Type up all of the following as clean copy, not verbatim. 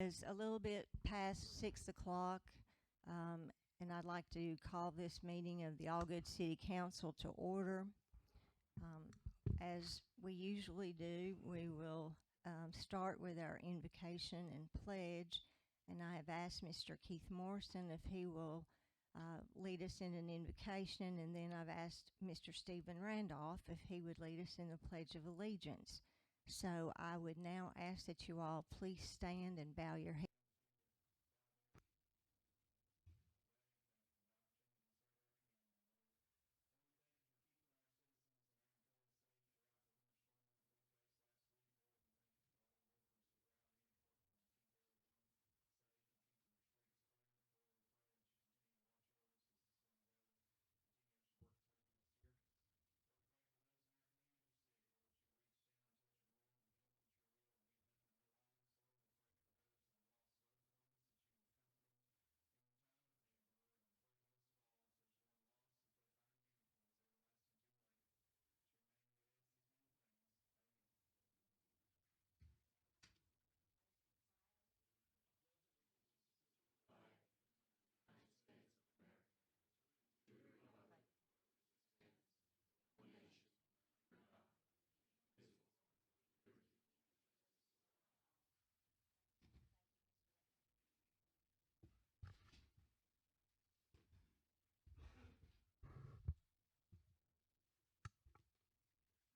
It's a little bit past 6 o'clock, and I'd like to call this meeting of the Allgood City Council to order. Um, as we usually do, we will start with our invocation and pledge, and I have asked Mr. Keith Morrison if he will lead us in an invocation, and then I've asked Mr. Stephen Randolph if he would lead us in the Pledge of Allegiance. So I would now ask that you all please stand and bow your heads.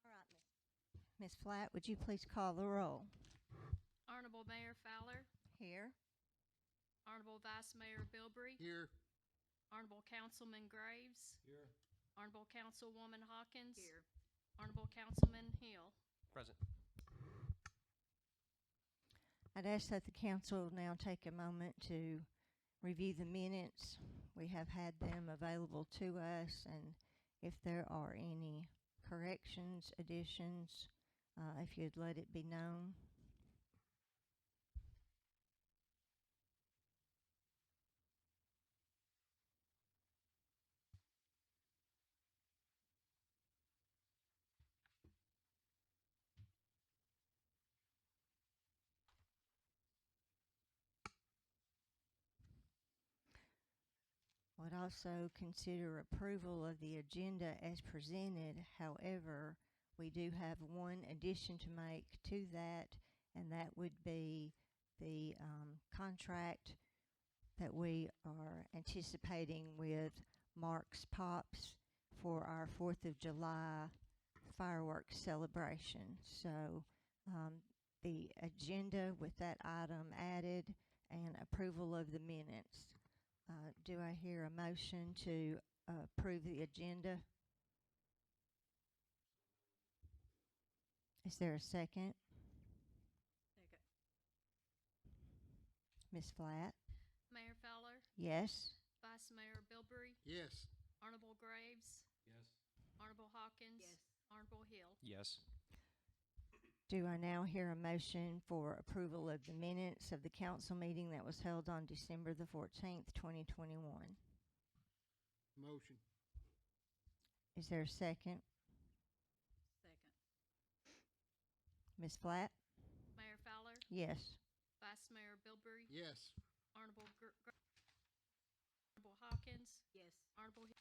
All right, Ms. Flatt, would you please call the roll? Honorable Mayor Fowler, Here. Honorable Vice Mayor Bilbrey, Here. Honorable Councilman Graves, Here. Honorable Councilwoman Hawkins, Here. Honorable Councilman Hill. Present. I'd ask that the council now take a moment to review the minutes. We have had them available to us, and if there are any corrections, additions, if you'd let it be known. Would also consider approval of the agenda as presented. However, we do have one addition to make to that, and that would be the contract that we are anticipating with Mark's Pops for our 4th of July fireworks celebration. So the agenda with that item added and approval of the minutes. Do I hear a motion to approve the agenda? Is there a second? Second. Ms. Flatt? Mayor Fowler, Yes. Vice Mayor Bilbrey, Yes. Honorable Graves, Yes. Honorable Hawkins, Yes. Honorable Hill. Yes. Do I now hear a motion for approval of the minutes of the council meeting that was held on December the 14th, 2021? Motion. Is there a second? Second. Ms. Flatt? Mayor Fowler, Yes. Vice Mayor Bilbrey, Yes. Honorable Honorable Hawkins, Yes. Honorable Hill.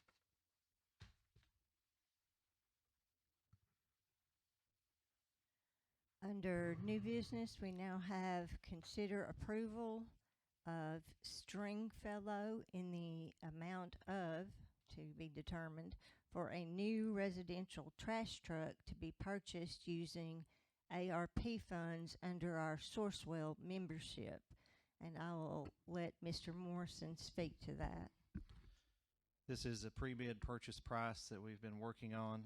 Under new business, we now have consider approval of Stringfellow in the amount of, to be determined, for a new residential trash truck to be purchased using ARP funds under our Sourcewell membership. And I will let Mr. Morrison speak to that. This is a pre-bid purchase price that we've been working on.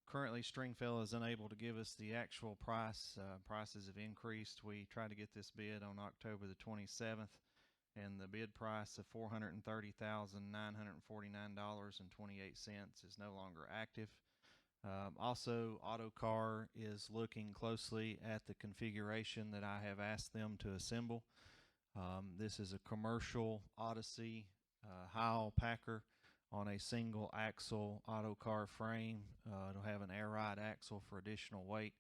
Currently, Stringfellow is unable to give us the actual price. Prices have increased. We tried to get this bid on October the 27th, and the bid price of $430,949.28 is no longer active. Also, Autocar is looking closely at the configuration that I have asked them to assemble. This is a commercial Odyssey Heil Packer on a single axle Autocar frame. It'll have an air ride axle for additional weight.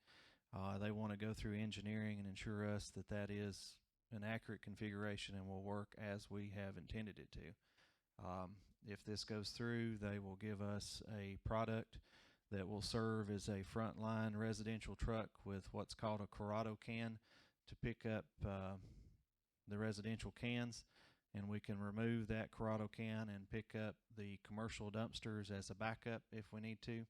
They want to go through engineering and ensure us that that is an accurate configuration and will work as we have intended it to. If this goes through, they will give us a product that will serve as a frontline residential truck with what's called a Corrado can to pick up the residential cans, and we can remove that Corrado can and pick up the commercial dumpsters as a backup if we need to.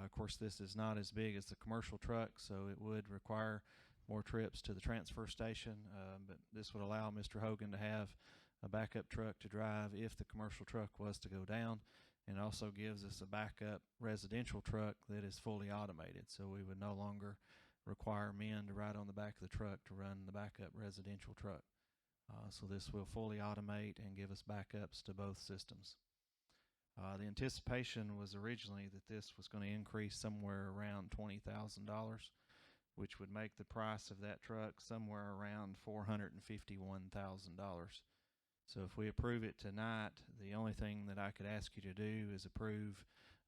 Of course, this is not as big as the commercial truck, so it would require more trips to the transfer station, but this would allow Mr. Hogan to have a backup truck to drive if the commercial truck was to go down, and also gives us a backup residential truck that is fully automated, so we would no longer require men to ride on the back of the truck to run the backup residential truck. So this will fully automate and give us backups to both systems. The anticipation was originally that this was going to increase somewhere around $20,000, which would make the price of that truck somewhere around $451,000. So if we approve it tonight, the only thing that I could ask you to do is approve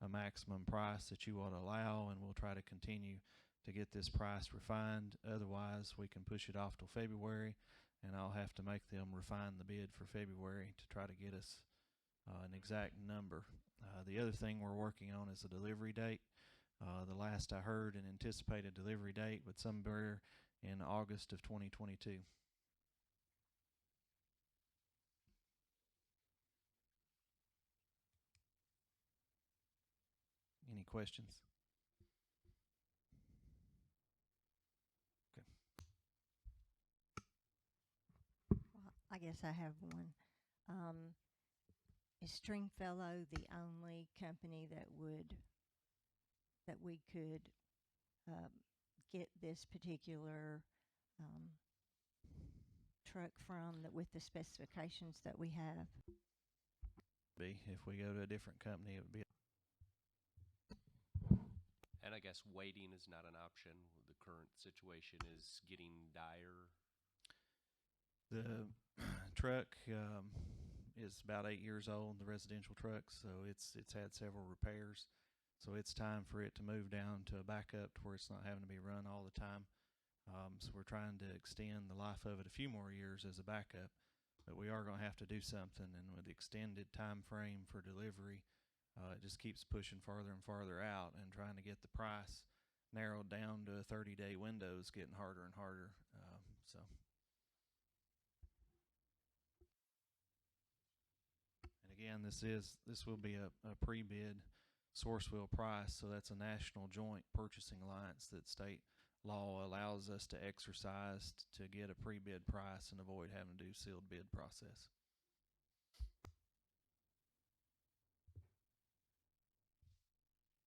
a maximum price that you ought to allow, and we'll try to continue to get this price refined. Otherwise, we can push it off till February, and I'll have to make them refine the bid for February to try to get us an exact number. The other thing we're working on is a delivery date. The last I heard, an anticipated delivery date would somewhere in August of 2022. Any questions? Okay. Well, I guess I have one. Is Stringfellow the only company that we could get this particular truck from, that with the specifications that we have? If we go to a different company, it would be. And I guess waiting is not an option. The current situation is getting dire. The truck is about 8 years old, the residential truck, so it's had several repairs. So it's time for it to move down to a backup to where it's not having to be run all the time. So we're trying to extend the life of it a few more years as a backup, but we are going to have to do something. And with the extended time frame for delivery, it just keeps pushing farther and farther out, and trying to get the price narrowed down to a 30-day window is getting harder and harder. And again, this will be a pre-bid Sourcewell price, so that's a national joint purchasing alliance that state law allows us to exercise to get a pre-bid price and avoid having to do sealed bid process.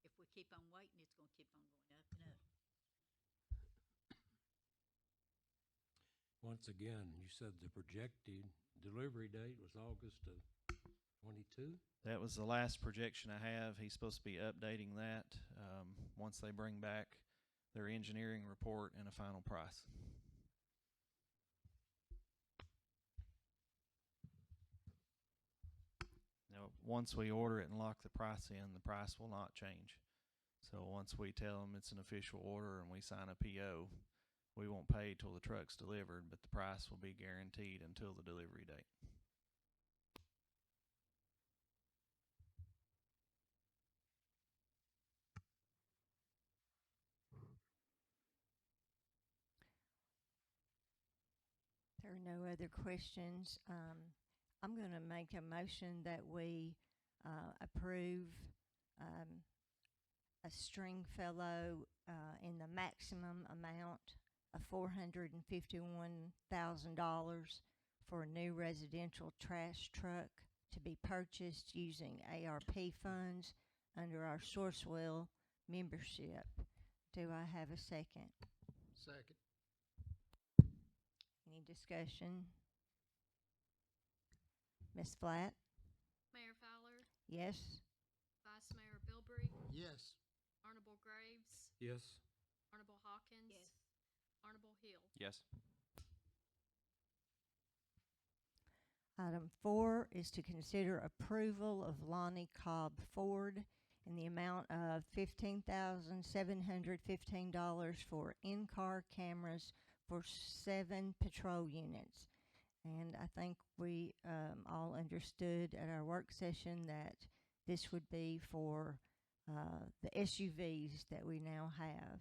If we keep on waiting, it's gonna keep on going up and up. Once again, you said the projected delivery date was August of 22? That was the last projection I have. He's supposed to be updating that once they bring back their engineering report and a final price. Now, once we order it and lock the price in, the price will not change. So once we tell them it's an official order and we sign a PO, we won't pay till the truck's delivered, but the price will be guaranteed until the delivery date. There are no other questions. I'm going to make a motion that we approve a Stringfellow in the maximum amount of $451,000 for a new residential trash truck to be purchased using ARP funds under our Sourcewell membership. Do I have a second? Second. Any discussion? Ms. Flatt? Mayor Fowler, Yes? Vice Mayor Bilbrey, Yes. Honorable Graves, Yes. Honorable Hawkins. Yes. Honorable Hill. Yes. Item 4 is to consider approval of Lonnie Cobb Ford in the amount of $15,715 for in-car cameras for 7 patrol units. And I think we all understood at our work session that this would be for the SUVs that we now have.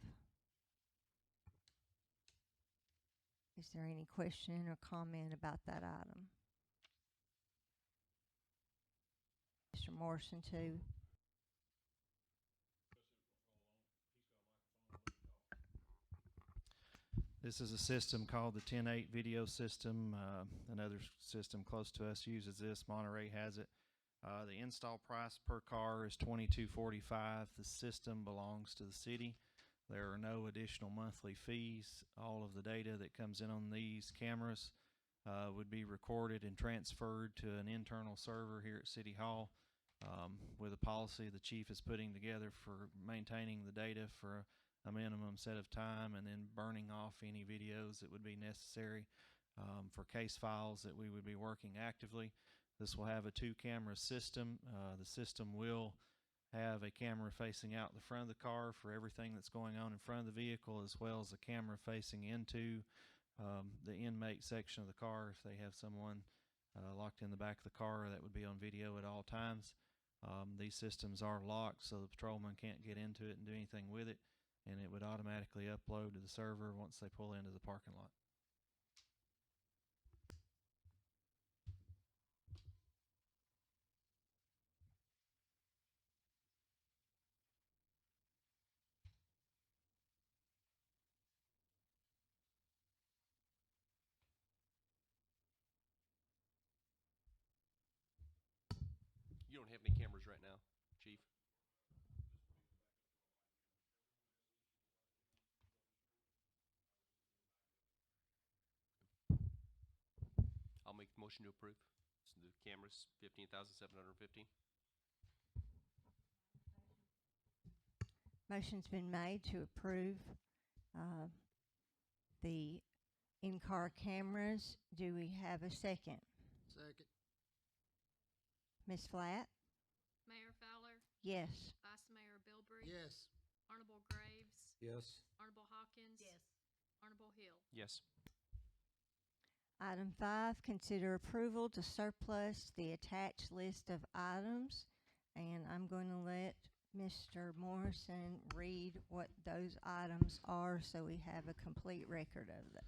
Is there any question or comment about that item? Mr. Morrison, too. This is a system called the 10-8 video system. Another system close to us uses this. Monterey has it. The install price per car is $22.45. The system belongs to the city. There are no additional monthly fees. All of the data that comes in on these cameras would be recorded and transferred to an internal server here at City Hall with a policy the chief is putting together for maintaining the data for a minimum set of time, and then burning off any videos that would be necessary for case files that we would be working actively. This will have a 2-camera system. The system will have a camera facing out the front of the car for everything that's going on in front of the vehicle, as well as a camera facing into the inmate section of the car. If they have someone locked in the back of the car, that would be on video at all times. These systems are locked, so the patrolman can't get into it and do anything with it, and it would automatically upload to the server once they pull into the parking lot. You don't have any cameras right now, Chief? I'll make the motion to approve. So the cameras, 15,750. Motion's been made to approve the in-car cameras. Do we have a second? Second. Ms. Flatt? Mayor Fowler, Yes. Vice Mayor Bilbrey. Yes. Honorable Graves, Yes. Honorable Hawkins. Yes. Honorable Hill. Yes. Item 5, consider approval to surplus the attached list of items. And I'm going to let Mr. Morrison read what those items are so we have a complete record of that.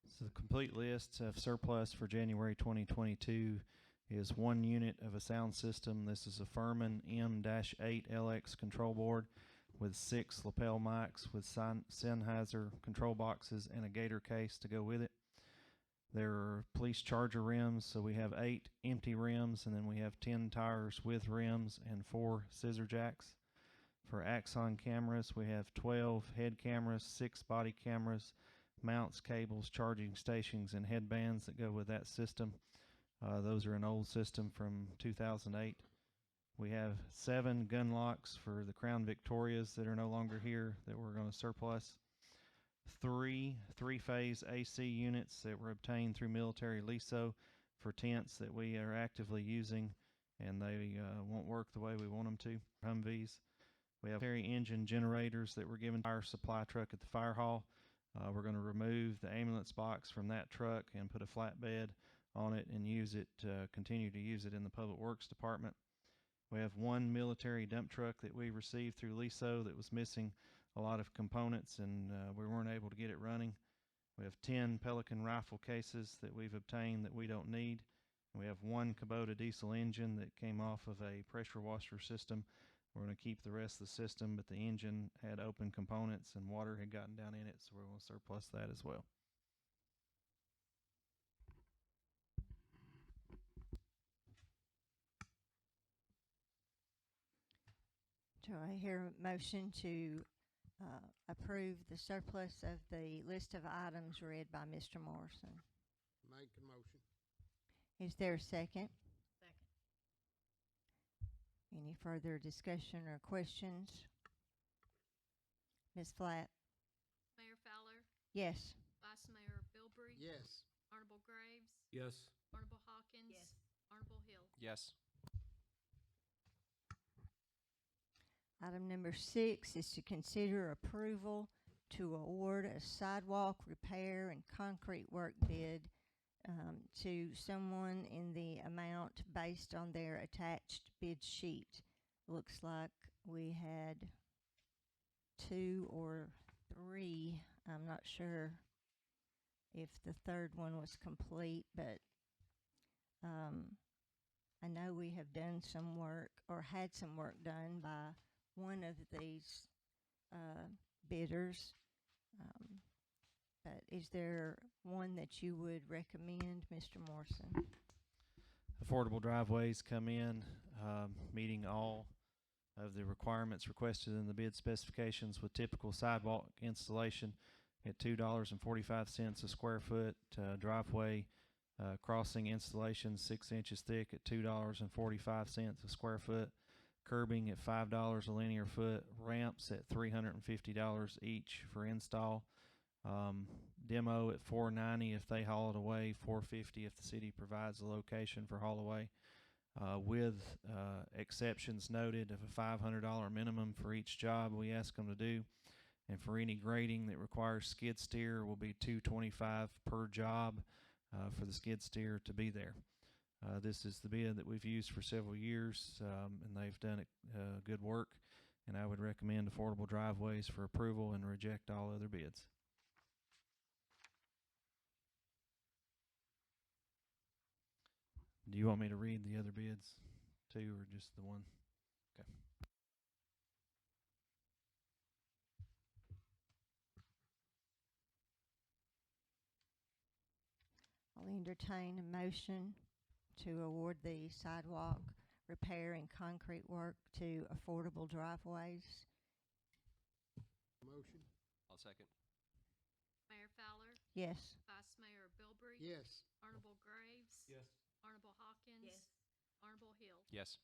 So the complete list of surplus for January 2022 is 1 unit of a sound system. This is a Furman M-8 LX control board with 6 lapel mics with Sennheiser control boxes and a gator case to go with it. There are police charger rims, so we have 8 empty rims, and then we have 10 tires with rims and 4 scissor jacks. For Axon cameras, we have 12 head cameras, 6 body cameras, mounts, cables, charging stations, and headbands that go with that system. Those are an old system from 2008. We have 7 gun locks for the Crown Victorias that are no longer here that we're going to surplus. 3 3-phase AC units that were obtained through military LISO for tents that we are actively using, and they won't work the way we want them to. Humvees. We have military engine generators that were given to our supply truck at the fire hall. We're going to remove the ambulance box from that truck and put a flatbed on it and use it, continue to use it in the Public Works Department. We have 1 military dump truck that we received through LISO that was missing a lot of components, and we weren't able to get it running. We have 10 Pelican rifle cases that we've obtained that we don't need. We have 1 Kubota diesel engine that came off of a pressure washer system. We're going to keep the rest of the system, but the engine had open components and water had gotten down in it, so we're going to surplus that as well. Do I hear a motion to approve the surplus of the list of items read by Mr. Morrison? Make a motion. Is there a second? Second. Any further discussion or questions? Ms. Flatt? Mayor Fowler, Yes. Vice Mayor Bilbrey. Yes. Honorable Graves, Yes. Honorable Hawkins. Yes. Honorable Hill. Yes. Item number 6 is to consider approval to award a sidewalk repair and concrete work bid to someone in the amount based on their attached bid sheet. Looks like we had 2 or 3. I'm not sure if the third one was complete, but I know we have done some work or had some work done by one of these bidders. But is there one that you would recommend, Mr. Morrison? Affordable driveways come in, meeting all of the requirements requested in the bid specifications with typical sidewalk installation at $2.45 a square foot, driveway crossing installation 6 inches thick at $2.45 a square foot, curbing at $5 a linear foot, ramps at $350 each for install, demo at $4.90 if they haul it away, $4.50 if the city provides a location for haul away, with exceptions noted of a $500 minimum for each job we ask them to do, and for any grading that requires skid steer will be $225 per job for the skid steer to be there. This is the bid that we've used for several years, and they've done it good work, and I would recommend Affordable Driveways for approval and reject all other bids. Do you want me to read the other bids too, or just the one? Okay. I'll entertain a motion to award the sidewalk repair and concrete work to Affordable Driveways. Motion? I'll second. Mayor Fowler, Yes. Vice Mayor Bilbrey. Yes. Honorable Graves. Yes. Honorable Hawkins. Yes. Honorable Hill. Yes.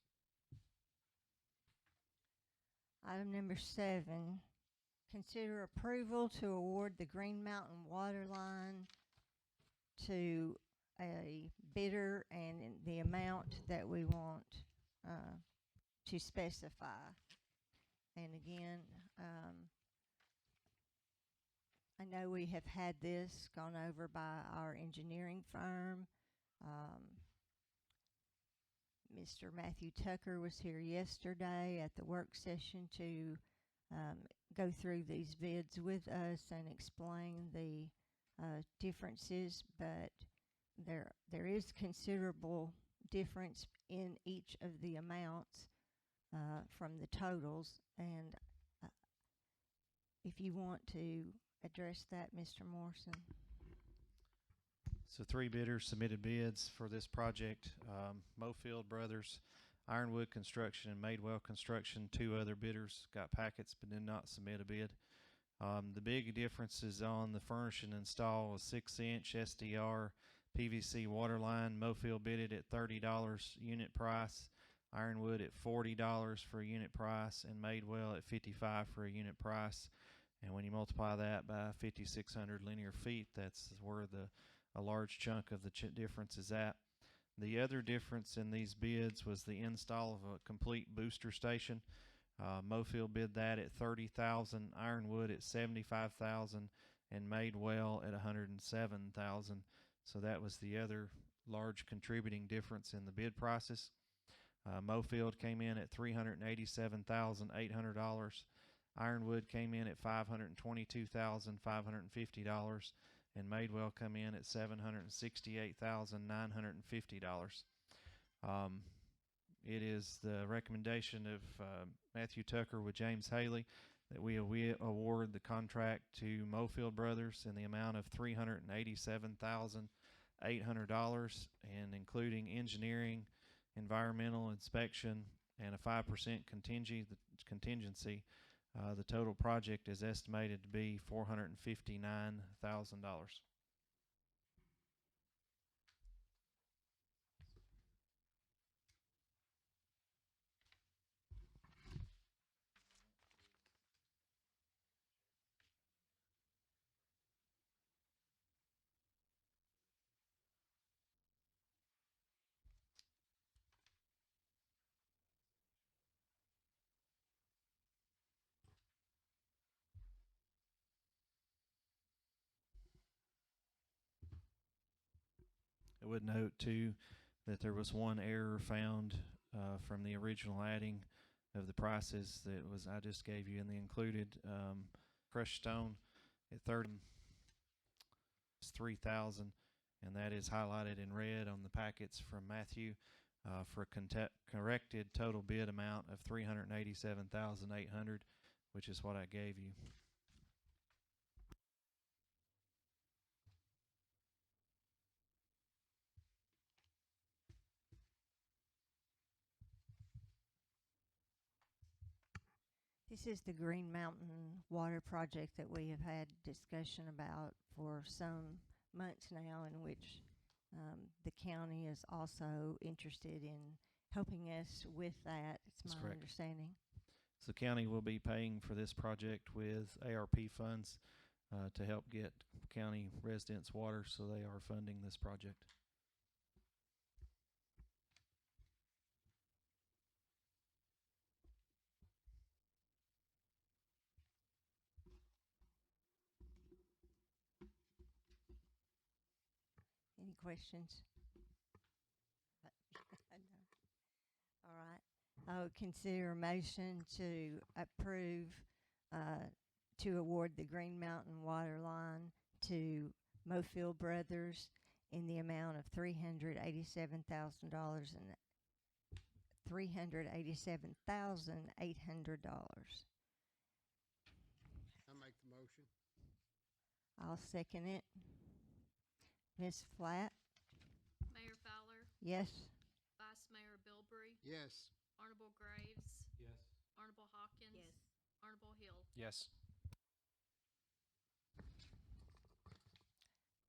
Item number 7, consider approval to award the Green Mountain Water Line to a bidder and in the amount that we want to specify. And again, I know we have had this gone over by our engineering firm. Mr. Matthew Tucker was here yesterday at the work session to go through these bids with us and explain the differences, but there is considerable difference in each of the amounts from the totals, and if you want to address that, Mr. Morrison. So 3 bidders submitted bids for this project. Mofield Brothers, Ironwood Construction, and Madewell Construction. 2 other bidders got packets but did not submit a bid. The big difference is on the furnish and install a 6-inch SDR PVC water line. Mofield bidded at $30 unit price, Ironwood at $40 for a unit price, and Madewell at $55 for a unit price. And when you multiply that by 5,600 linear feet, that's where a large chunk of the difference is at. The other difference in these bids was the install of a complete booster station. Mofield bid that at $30,000, Ironwood at $75,000, and Madewell at $107,000. So that was the other large contributing difference in the bid prices. Mofield came in at $387,800. Ironwood came in at $522,550, and Madewell come in at $768,950. It is the recommendation of Matthew Tucker with James Haley that we award the contract to Mofield Brothers in the amount of $387,800, and including engineering, environmental inspection, and a 5% contingency. The total project is estimated to be $459,000. I would note too that there was one error found from the original adding of the prices that was I just gave you in the included crushed stone at 30 is 3,000, and that is highlighted in red on the packets from Matthew for a corrected total bid amount of 387,800, which is what I gave you. This is the Green Mountain Water Project that we have had discussion about for some months now, in which the county is also interested in helping us with that. It's That's my correct. understanding. So the county will be paying for this project with ARP funds to help get county residents water, so they are funding this project. Any questions? All right. I would consider a motion to approve, to award the Green Mountain Water Line to Mofield Brothers in the amount of $387,800 I make the motion. I'll second it. Ms. Flatt? Mayor Fowler, Yes. Vice Mayor Bilbrey, Yes. Honorable Graves, Yes. Honorable Hawkins, Yes. Honorable Hill. Yes.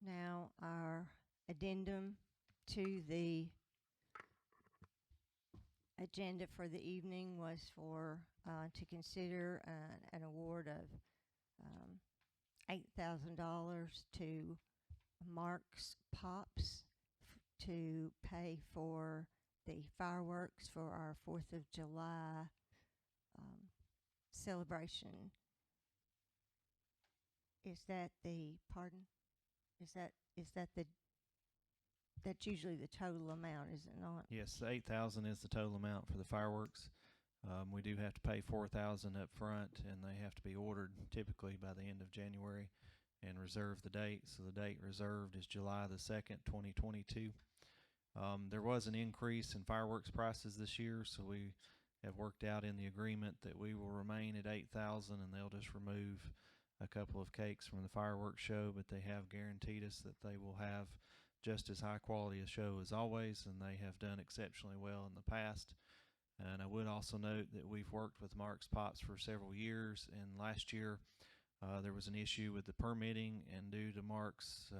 Now, our addendum to the agenda for the evening was for, to consider an award of $8,000 to Mark's Pops to pay for the fireworks for our 4th of July celebration. Is that the, pardon? Is that that's usually the total amount, is it not? Yes, 8,000 is the total amount for the fireworks. We do have to pay 4,000 up front, and they have to be ordered typically by the end of January and reserve the date. So the date reserved is July the 2nd, 2022. There was an increase in fireworks prices this year, so we have worked out in the agreement that we will remain at 8,000, and they'll just remove a couple of cakes from the fireworks show, but they have guaranteed us that they will have just as high quality a show as always, and they have done exceptionally well in the past. And I would also note that we've worked with Mark's Pops for several years, and last year there was an issue with the permitting, and due to Mark's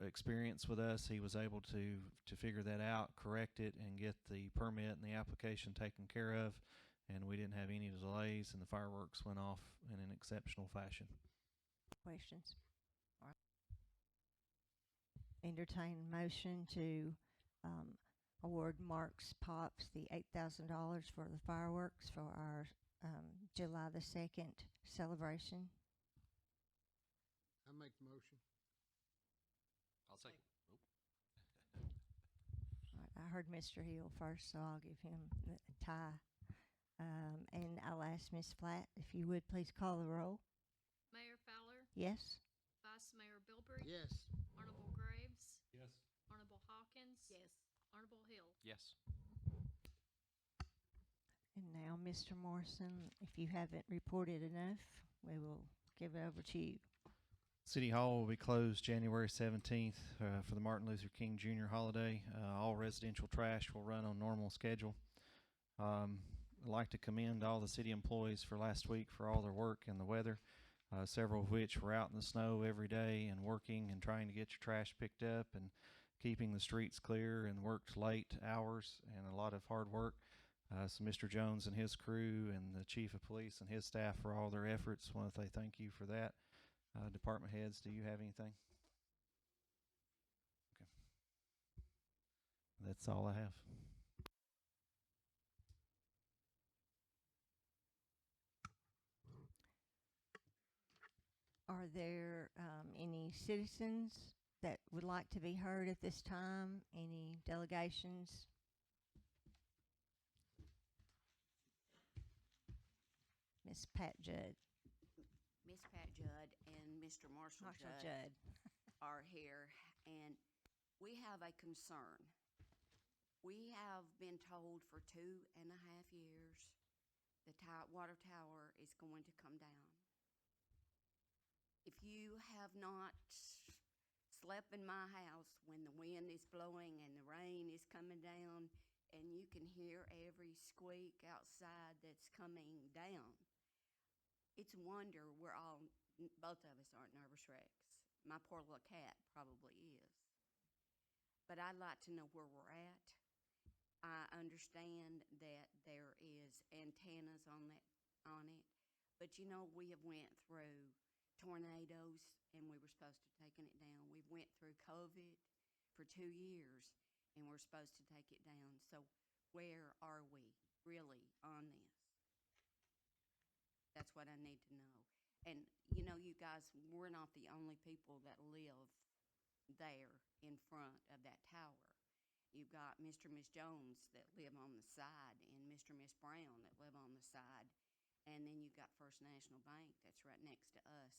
experience with us, he was able to figure that out, correct it, and get the permit and the application taken care of, and we didn't have any delays, and the fireworks went off in an exceptional fashion. Questions? All right. Entertain motion to award Mark's Pops the $8,000 for the fireworks for our July the 2nd celebration. I make the motion. I'll second. All right, I heard Mr. Hill first, so I'll give him the tie. And I'll ask Ms. Flatt if you would please call the roll. Mayor Fowler, Yes? Vice Mayor Bilbrey, Yes. Honorable Graves, Yes. Honorable Hawkins, Yes. Honorable Hill. Yes. And now, Mr. Morrison, if you haven't reported enough, we will give it over to you. City Hall will be closed January 17th for the Martin Luther King Jr. holiday. All residential trash will run on normal schedule. I'd like to commend all the city employees for last week for all their work and the weather, several of which were out in the snow every day and working and trying to get your trash picked up and keeping the streets clear, and worked late hours and a lot of hard work. So Mr. Jones and his crew and the chief of police and his staff for all their efforts. I want to say thank you for that. Department heads, do you have anything? Okay. That's all I have. Are there any citizens that would like to be heard at this time? Any delegations? Miss Pat Judd. Miss Pat Judd and Mr. Marshall Judd are here, and we have a concern. We have been told for 2.5 years the water tower is going to come down. If you have not slept in my house when the wind is blowing and the rain is coming down, and you can hear every squeak outside that's coming down, it's a wonder we're all, both of us aren't nervous wrecks. My poor little cat probably is. But I'd like to know where we're at. I understand that there is antennas on it, but you know, we have went through tornadoes and we were supposed to taking it down. We went through COVID for 2 years and we're supposed to take it down. So where are we really on this? That's what I need to know. And you know, you guys, we're not the only people that live there in front of that tower. You've got Mr. and Miss Jones that live on the side, and Mr. and Miss Brown that live on the side. And then you've got First National Bank that's right next to us.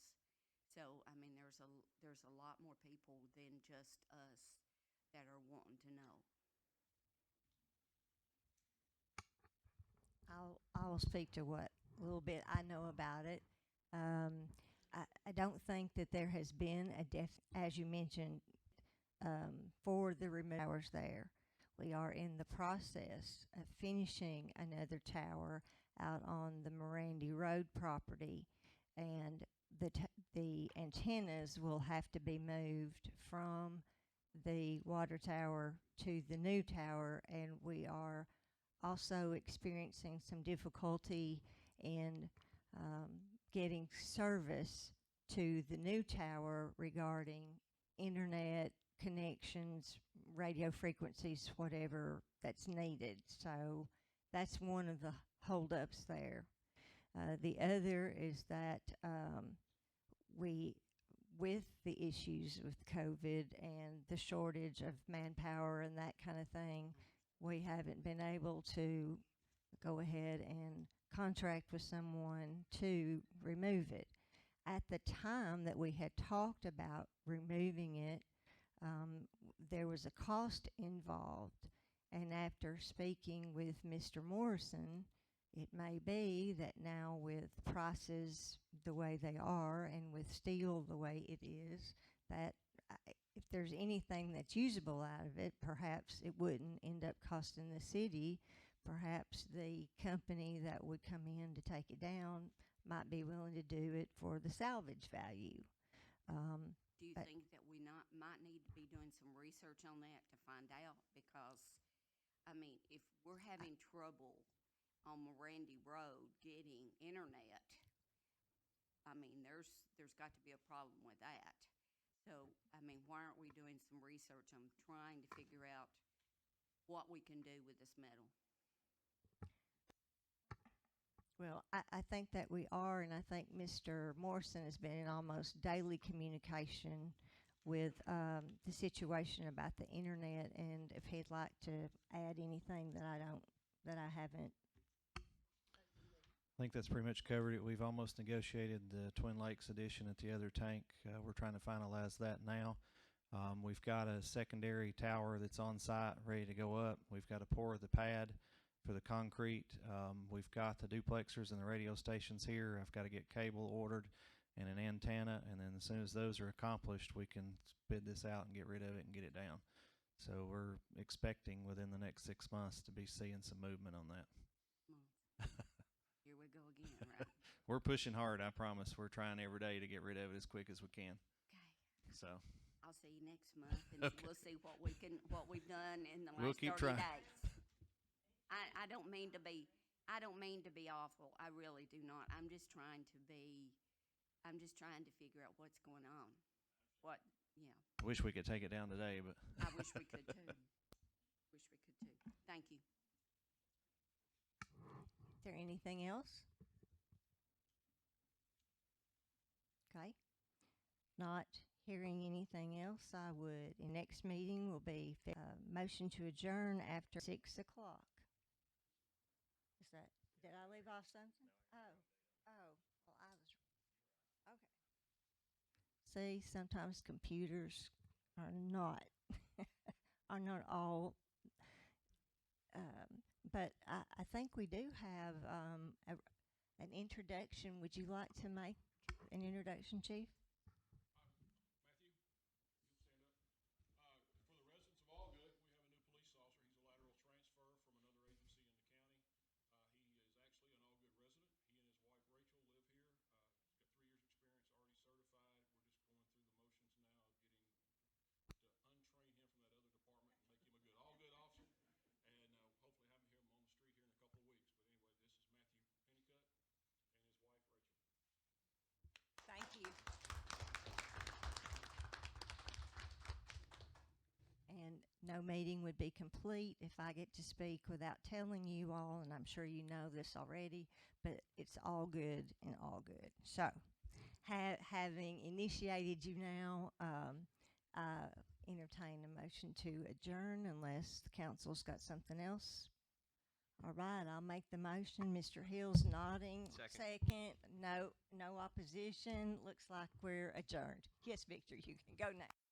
So, I mean, there's a lot more people than just us that are wanting to know. I'll speak to what little bit I know about it. I don't think that there has been as you mentioned, for the remote towers there. We are in the process of finishing another tower out on the Mirandy Road property, and the antennas will have to be moved from the water tower to the new tower, and we are also experiencing some difficulty in getting service to the new tower regarding internet connections, radio frequencies, whatever that's needed. So that's one of the holdups there. The other is that with the issues with COVID and the shortage of manpower and that kind of thing, we haven't been able to go ahead and contract with someone to remove it. At the time that we had talked about removing it, there was a cost involved, and after speaking with Mr. Morrison, it may be that now with prices the way they are and with steel the way it is, that if there's anything that's usable out of it, perhaps it wouldn't end up costing the city. Perhaps the company that would come in to take it down might be willing to do it for the salvage value. Do you think that we might need to be doing some research on that to find out? Because, I mean, if we're having trouble on Mirandy Road getting internet, I mean, there's got to be a problem with that. So, I mean, why aren't we doing some research on trying to figure out what we can do with this metal? Well, I think that we are, and I think Mr. Morrison has been in almost daily communication with the situation about the internet, and if he'd like to add anything that I haven't. I think that's pretty much covered it. We've almost negotiated the Twin Lakes addition at the other tank. We're trying to finalize that now. We've got a secondary tower that's on site, ready to go up. We've got to pour the pad for the concrete. We've got the duplexers and the radio stations here. I've got to get cable ordered and an antenna, and then as soon as those are accomplished, we can bid this out and get rid of it and get it down. So we're expecting within the next 6 months to be seeing some movement on that. Here we go again, right? We're pushing hard, I promise. We're trying every day to get rid of it as quick as we can. Okay. So I'll see you next month, and Okay. we'll see what we've done in the last We'll keep 30 trying. days. I don't mean to be awful. I really do not. I'm just trying to figure out what's going on. I wish we could take it down today, but I wish we could too. Thank you. Is there anything else? Okay. Not Hearing anything else, I would. The next meeting will be motion to adjourn after 6 o'clock. Is that? Did I leave off something? Oh. Well, I was. Okay. See, sometimes computers are not are not all. But I think we do have an introduction. Would you like to make an introduction, Chief? For the residents of Allgood, we have a new police officer. He's a lateral transfer from another agency in the county. He is actually an Allgood resident. He and his wife Rachel live here. He's got 3 years experience, already certified. We're just going through the motions now of getting to untrain him from that other department and make him a good Allgood officer. And hopefully have him on the street here in a couple of weeks. But anyway, this is Matthew Pennycutt and his wife Rachel. Thank you. And no meeting would be complete if I get to speak without telling you all, and I'm sure you know this already, but it's all good and all good. So, having initiated you now, entertain a motion to adjourn unless the council's got something else. All right, I'll make the motion. Mr. Hill's nodding. Second. No opposition. Looks like we're adjourned. Yes, Victor, you can go now.